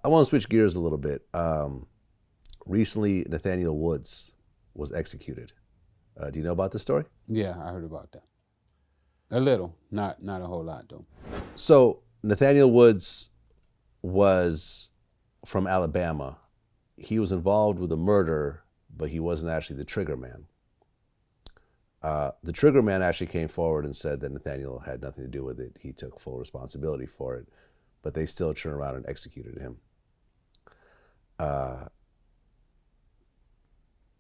I want to switch gears a little bit. Recently, Nathaniel Woods was executed. Do you know about this story? Yeah, I heard about that. A little, not a whole lot though. So Nathaniel Woods was from Alabama. He was involved with a murder, but he wasn't actually the trigger man. The trigger man actually came forward and said that Nathaniel had nothing to do with it. He took full responsibility for it, but they still turned around and executed him.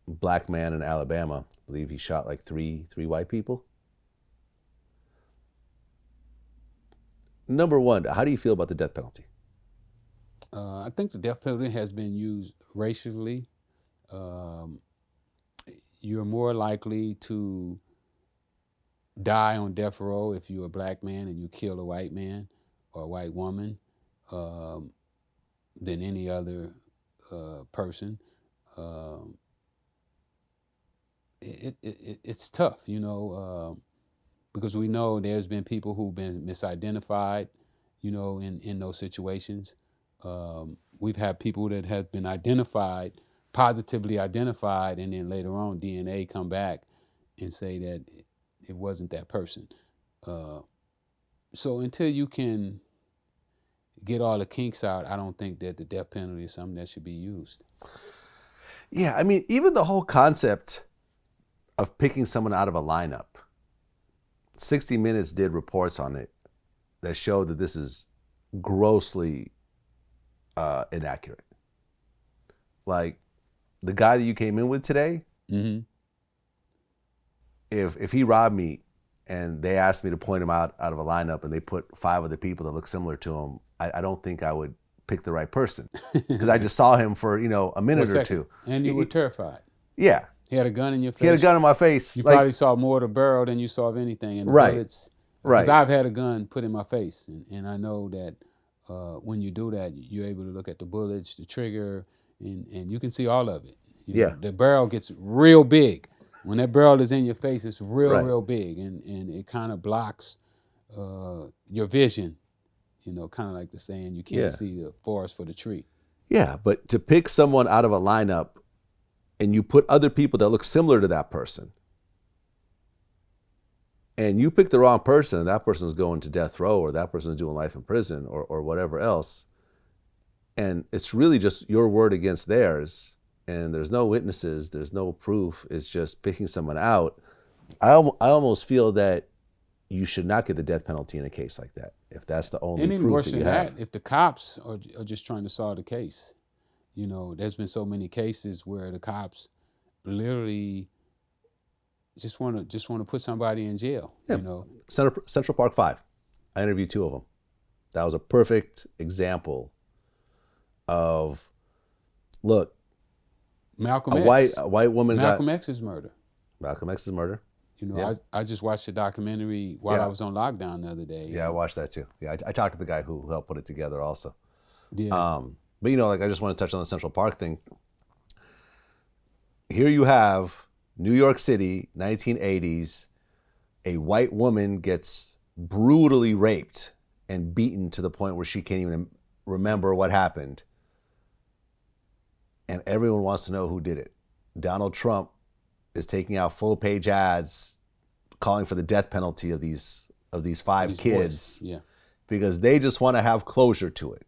Black man in Alabama, I believe he shot like three white people. Number one, how do you feel about the death penalty? I think the death penalty has been used racially. You're more likely to die on death row if you're a black man and you kill a white man or a white woman than any other person. It's tough, because we know there's been people who've been misidentified, in those situations. We've had people that have been positively identified, and then later on DNA come back and say that it wasn't that person. So until you can get all the kinks out, I don't think that the death penalty is something that should be used. Yeah, I mean, even the whole concept of picking someone out of a lineup. 60 Minutes did reports on it that showed that this is grossly inaccurate. Like the guy that you came in with today, Mm-hmm. if he robbed me and they asked me to point him out of a lineup and they put 5 other people that look similar to him, I don't think I would pick the right person because I just saw him for a minute or two. And you were terrified. Yeah. He had a gun in your face. He had a gun in my face. You probably saw more of the barrel than you saw of anything. And the bullets, because I've had a gun put in my face, and I know that when you do that, you're able to look at the bullets, the trigger, and you can see all of it. The barrel gets real big. When that barrel is in your face, it's real big, and it kind of blocks your vision. Kind of like the saying, you can't see the forest for the tree. Yeah, but to pick someone out of a lineup and you put other people that look similar to that person, and you pick the wrong person, and that person is going to death row, or that person is doing life in prison, or whatever else, and it's really just your word against theirs, and there's no witnesses, there's no proof, it's just picking someone out. I almost feel that you should not get the death penalty in a case like that, if that's the only and even proof worse that than you have. that, if the cops are just trying to solve the case. There's been so many cases where the cops literally just want to put somebody in jail. Yeah. Central Park 5. I interviewed 2 of them. That was a perfect example of, look, Malcolm X. A white woman Malcolm X's murder. Malcolm X's murder. I just watched a documentary while I was on lockdown the other day. Yeah, I watched that too. Yeah, I talked to the guy who helped put it together also. Yeah. But I just want to touch on the Central Park thing. Here you have New York City, 1980s, a white woman gets brutally raped and beaten to the point where she can't even remember what happened. And everyone wants to know who did it. Donald Trump is taking out full-page ads calling for the death penalty of these 5 kids because they just want to have closure to it.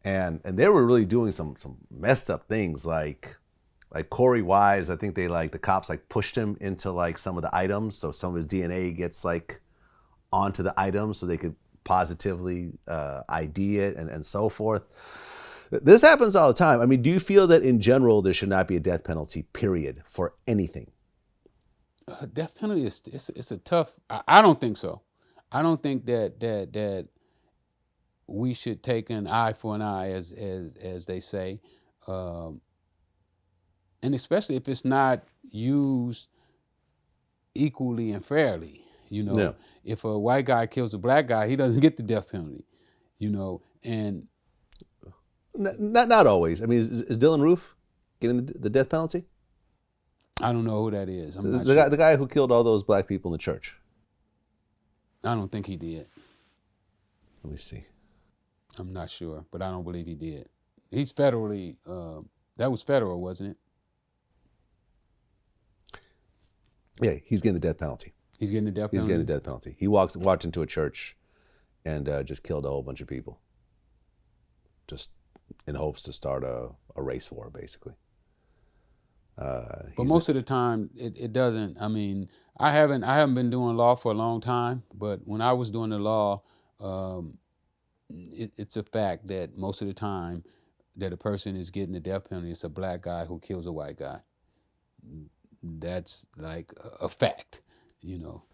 And they were really doing some messed up things like Corey Wise. I think the cops pushed him into some of the items, so some of his DNA gets onto the items so they could positively ID it and so forth. This happens all the time. I mean, do you feel that in general there should not be a death penalty, period, for anything? Death penalty it's a tough. I don't think so. I don't think that we should take an eye for an eye, as they say, and especially if it's not used equally and fairly. If a white guy kills a black guy, he doesn't get the death penalty. And not always. I mean, is Dylan Roof getting the death penalty? I don't know who that is. I'm not sure. Sure. The guy who killed all those black people in the church. I don't think he did. Let me see. I'm not sure, but I don't believe he did. He's federally. That was federal, wasn't it? Yeah, he's getting the death penalty. He's getting the death penalty? He's getting the death penalty. He walked into a church and just killed a whole bunch of people. Just in hopes to start a race war, basically. But most of the time, it doesn't. I mean, I haven't been doing law for a long time, but when I was doing the law, it's a fact that most of the time that a person is getting the death penalty, it's a black guy who kills a white guy. That's like a fact, you know.